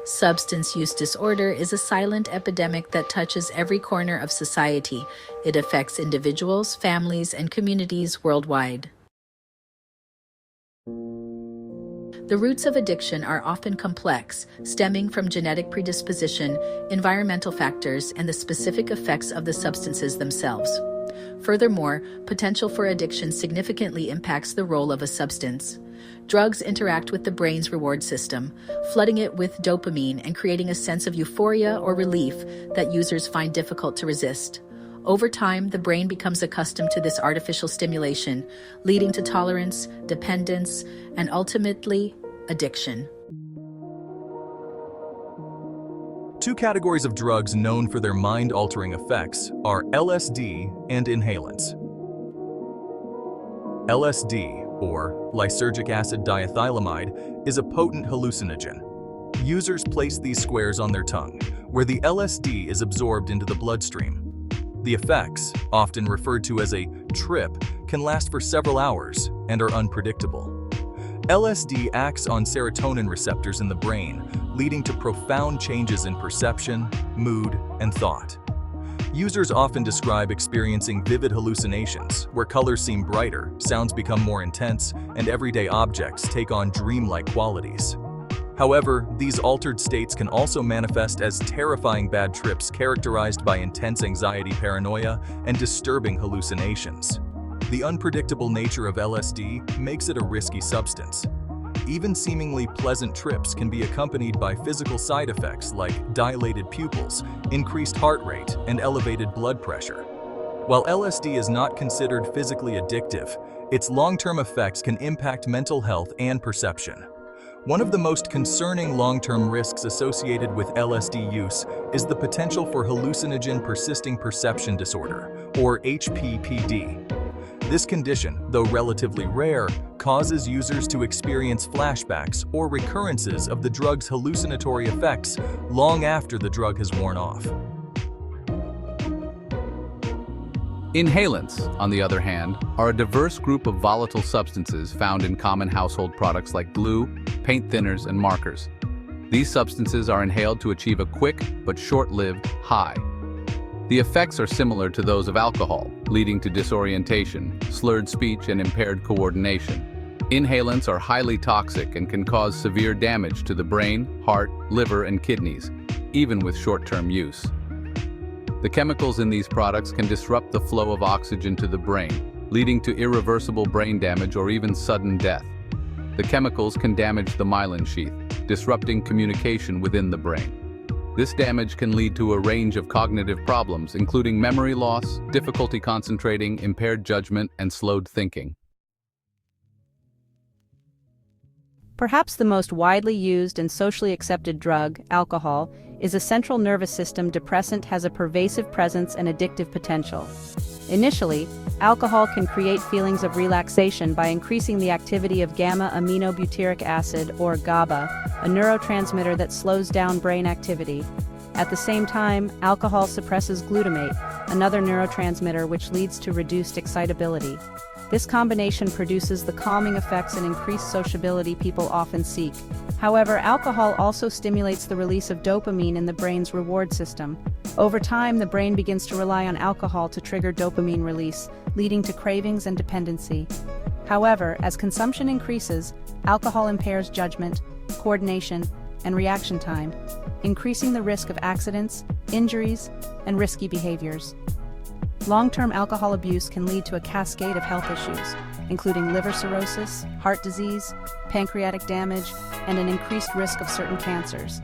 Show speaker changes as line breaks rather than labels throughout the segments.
Substance use disorder is a silent epidemic that touches every corner of society. It affects individuals, families, and communities worldwide. The roots of addiction are often complex, stemming from genetic predisposition, environmental factors, and the specific effects of the substances themselves. Furthermore, potential for addiction significantly impacts the role of a substance. Drugs interact with the brain's reward system, flooding it with dopamine and creating a sense of euphoria or relief that users find difficult to resist. Over time, the brain becomes accustomed to this artificial stimulation, leading to tolerance, dependence, and ultimately, addiction.
Two categories of drugs known for their mind-altering effects are LSD and inhalants. LSD, or lysergic acid diethylamide, is a potent hallucinogen. Users place these squares on their tongue, where the LSD is absorbed into the bloodstream. The effects, often referred to as a trip, can last for several hours and are unpredictable. LSD acts on serotonin receptors in the brain, leading to profound changes in perception, mood, and thought. Users often describe experiencing vivid hallucinations, where colors seem brighter, sounds become more intense, and everyday objects take on dreamlike qualities. However, these altered states can also manifest as terrifying bad trips characterized by intense anxiety, paranoia, and disturbing hallucinations. The unpredictable nature of LSD makes it a risky substance. Even seemingly pleasant trips can be accompanied by physical side effects like dilated pupils, increased heart rate, and elevated blood pressure. While LSD is not considered physically addictive, its long-term effects can impact mental health and perception. One of the most concerning long-term risks associated with LSD use is the potential for hallucinogen persisting perception disorder, or HPPD. This condition, though relatively rare, causes users to experience flashbacks or recurrences of the drug's hallucinatory effects long after the drug has worn off.
Inhalants, on the other hand, are a diverse group of volatile substances found in common household products like glue, paint thinners, and markers. These substances are inhaled to achieve a quick but short-lived high. The effects are similar to those of alcohol, leading to disorientation, slurred speech, and impaired coordination. Inhalants are highly toxic and can cause severe damage to the brain, heart, liver, and kidneys, even with short-term use. The chemicals in these products can disrupt the flow of oxygen to the brain, leading to irreversible brain damage or even sudden death. The chemicals can damage the myelin sheath, disrupting communication within the brain. This damage can lead to a range of cognitive problems, including memory loss, difficulty concentrating, impaired judgment, and slowed thinking.
Perhaps the most widely used and socially accepted drug, alcohol, is a central nervous system depressant has a pervasive presence and addictive potential. Initially, alcohol can create feelings of relaxation by increasing the activity of gamma-aminobutyric acid, or GABA, a neurotransmitter that slows down brain activity. At the same time, alcohol suppresses glutamate, another neurotransmitter which leads to reduced excitability. This combination produces the calming effects and increased sociability people often seek. However, alcohol also stimulates the release of dopamine in the brain's reward system. Over time, the brain begins to rely on alcohol to trigger dopamine release, leading to cravings and dependency. However, as consumption increases, alcohol impairs judgment, coordination, and reaction time, increasing the risk of accidents, injuries, and risky behaviors. Long-term alcohol abuse can lead to a cascade of health issues, including liver cirrhosis, heart disease, pancreatic damage, and an increased risk of certain cancers.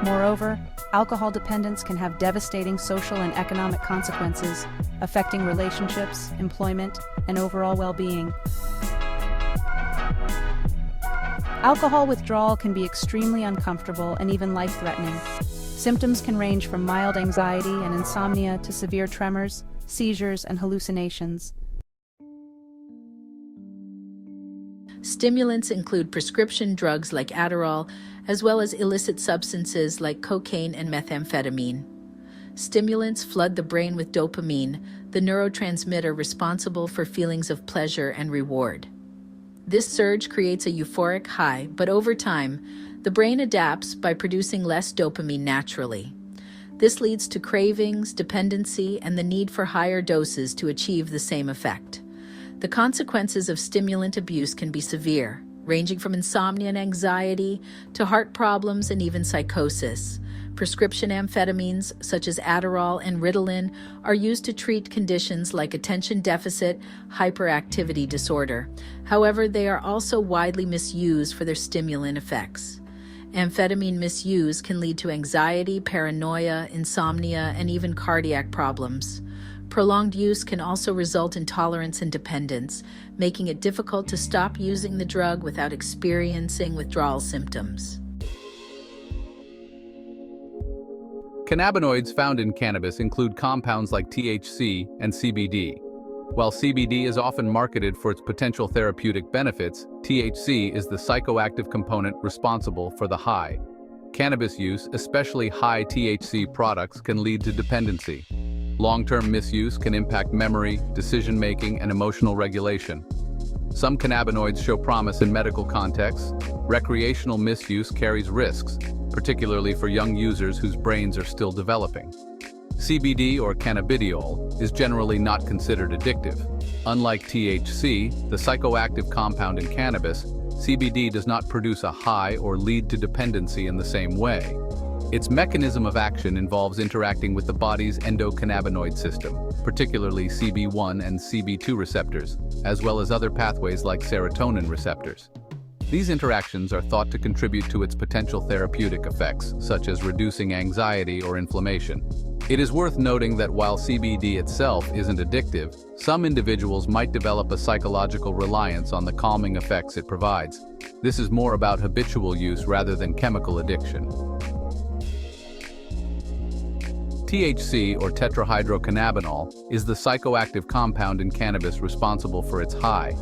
Moreover, alcohol dependence can have devastating social and economic consequences, affecting relationships, employment, and overall well-being. Alcohol withdrawal can be extremely uncomfortable and even life-threatening. Symptoms can range from mild anxiety and insomnia to severe tremors, seizures, and hallucinations.
Stimulants include prescription drugs like Adderall, as well as illicit substances like cocaine and methamphetamine. Stimulants flood the brain with dopamine, the neurotransmitter responsible for feelings of pleasure and reward. This surge creates a euphoric high, but over time, the brain adapts by producing less dopamine naturally. This leads to cravings, dependency, and the need for higher doses to achieve the same effect. The consequences of stimulant abuse can be severe, ranging from insomnia and anxiety to heart problems and even psychosis. Prescription amphetamines, such as Adderall and Ritalin, are used to treat conditions like attention deficit hyperactivity disorder. However, they are also widely misused for their stimulant effects. Amphetamine misuse can lead to anxiety, paranoia, insomnia, and even cardiac problems. Prolonged use can also result in tolerance and dependence, making it difficult to stop using the drug without experiencing withdrawal symptoms.
Cannabinoids found in cannabis include compounds like THC and CBD. While CBD is often marketed for its potential therapeutic benefits, THC is the psychoactive component responsible for the high. Cannabis use, especially high THC products, can lead to dependency. Long-term misuse can impact memory, decision-making, and emotional regulation. Some cannabinoids show promise in medical contexts. Recreational misuse carries risks, particularly for young users whose brains are still developing. CBD, or cannabidiol, is generally not considered addictive. Unlike THC, the psychoactive compound in cannabis, CBD does not produce a high or lead to dependency in the same way. Its mechanism of action involves interacting with the body's endocannabinoid system, particularly CB1 and CB2 receptors, as well as other pathways like serotonin receptors. These interactions are thought to contribute to its potential therapeutic effects, such as reducing anxiety or inflammation. It is worth noting that while CBD itself isn't addictive, some individuals might develop a psychological reliance on the calming effects it provides. This is more about habitual use rather than chemical addiction. THC, or tetrahydrocannabinol, is the psychoactive compound in cannabis responsible for its high.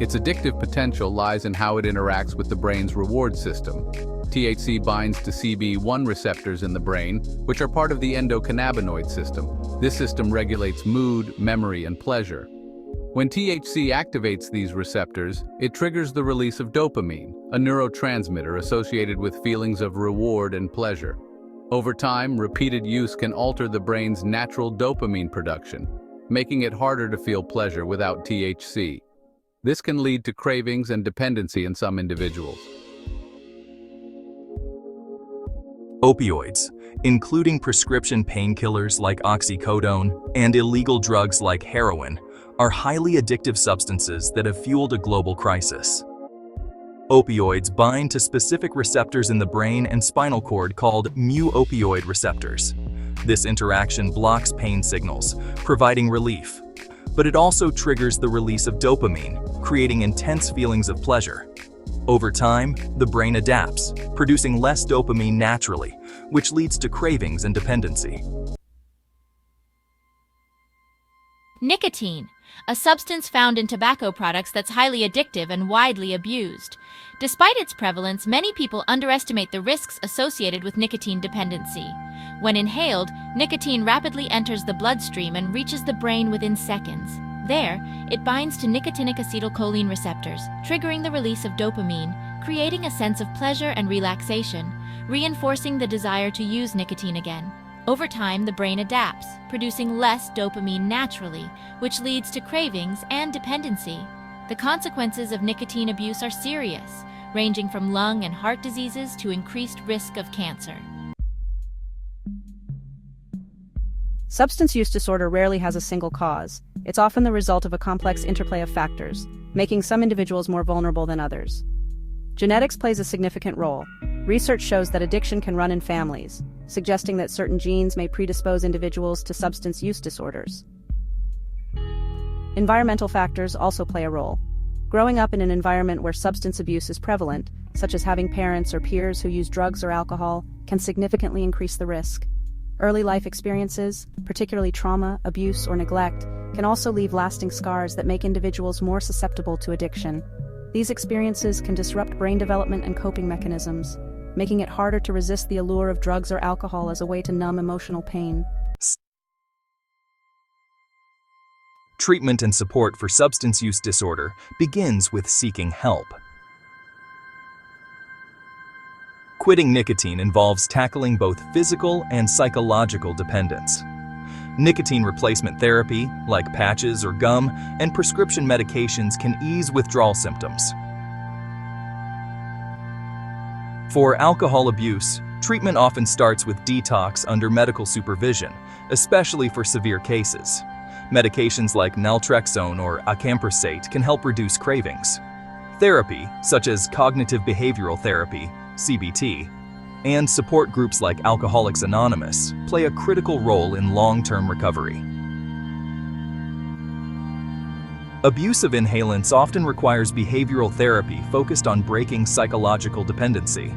Its addictive potential lies in how it interacts with the brain's reward system. THC binds to CB1 receptors in the brain, which are part of the endocannabinoid system. This system regulates mood, memory, and pleasure. When THC activates these receptors, it triggers the release of dopamine, a neurotransmitter associated with feelings of reward and pleasure. Over time, repeated use can alter the brain's natural dopamine production, making it harder to feel pleasure without THC. This can lead to cravings and dependency in some individuals.
Opioids, including prescription painkillers like oxycodone and illegal drugs like heroin, are highly addictive substances that have fueled a global crisis. Opioids bind to specific receptors in the brain and spinal cord called mu-opioid receptors. This interaction blocks pain signals, providing relief. But it also triggers the release of dopamine, creating intense feelings of pleasure. Over time, the brain adapts, producing less dopamine naturally, which leads to cravings and dependency.
Nicotine, a substance found in tobacco products that's highly addictive and widely abused. Despite its prevalence, many people underestimate the risks associated with nicotine dependency. When inhaled, nicotine rapidly enters the bloodstream and reaches the brain within seconds. There, it binds to nicotinic acetylcholine receptors, triggering the release of dopamine, creating a sense of pleasure and relaxation, reinforcing the desire to use nicotine again. Over time, the brain adapts, producing less dopamine naturally, which leads to cravings and dependency. The consequences of nicotine abuse are serious, ranging from lung and heart diseases to increased risk of cancer.
Substance use disorder rarely has a single cause. It's often the result of a complex interplay of factors, making some individuals more vulnerable than others. Genetics plays a significant role. Research shows that addiction can run in families, suggesting that certain genes may predispose individuals to substance use disorders. Environmental factors also play a role. Growing up in an environment where substance abuse is prevalent, such as having parents or peers who use drugs or alcohol, can significantly increase the risk. Early life experiences, particularly trauma, abuse, or neglect, can also leave lasting scars that make individuals more susceptible to addiction. These experiences can disrupt brain development and coping mechanisms, making it harder to resist the allure of drugs or alcohol as a way to numb emotional pain.
Treatment and support for substance use disorder begins with seeking help. Quitting nicotine involves tackling both physical and psychological dependence. Nicotine replacement therapy, like patches or gum, and prescription medications can ease withdrawal symptoms. For alcohol abuse, treatment often starts with detox under medical supervision, especially for severe cases. Medications like naltrexone or acamprosate can help reduce cravings. Therapy, such as cognitive behavioral therapy, CBT, and support groups like Alcoholics Anonymous play a critical role in long-term recovery. Abuse of inhalants often requires behavioral therapy focused on breaking psychological dependency.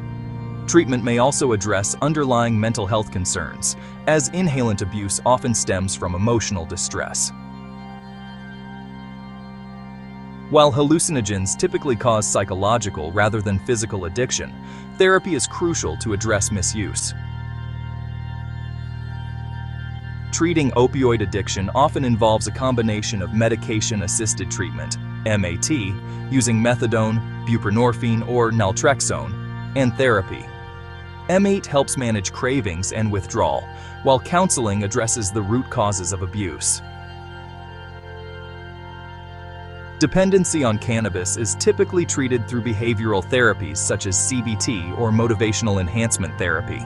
Treatment may also address underlying mental health concerns, as inhalant abuse often stems from emotional distress. While hallucinogens typically cause psychological rather than physical addiction, therapy is crucial to address misuse. Treating opioid addiction often involves a combination of medication-assisted treatment, MAT, using methadone, buprenorphine, or naltrexone, and therapy. MAT helps manage cravings and withdrawal, while counseling addresses the root causes of abuse. Dependency on cannabis is typically treated through behavioral therapies such as CBT or motivational enhancement therapy.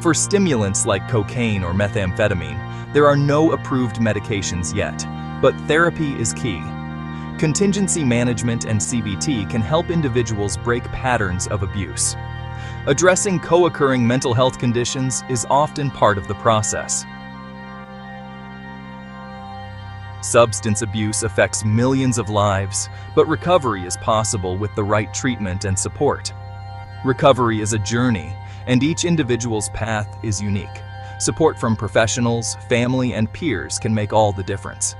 For stimulants like cocaine or methamphetamine, there are no approved medications yet, but therapy is key. Contingency management and CBT can help individuals break patterns of abuse. Addressing co-occurring mental health conditions is often part of the process. Substance abuse affects millions of lives, but recovery is possible with the right treatment and support. Recovery is a journey, and each individual's path is unique. Support from professionals, family, and peers can make all the difference.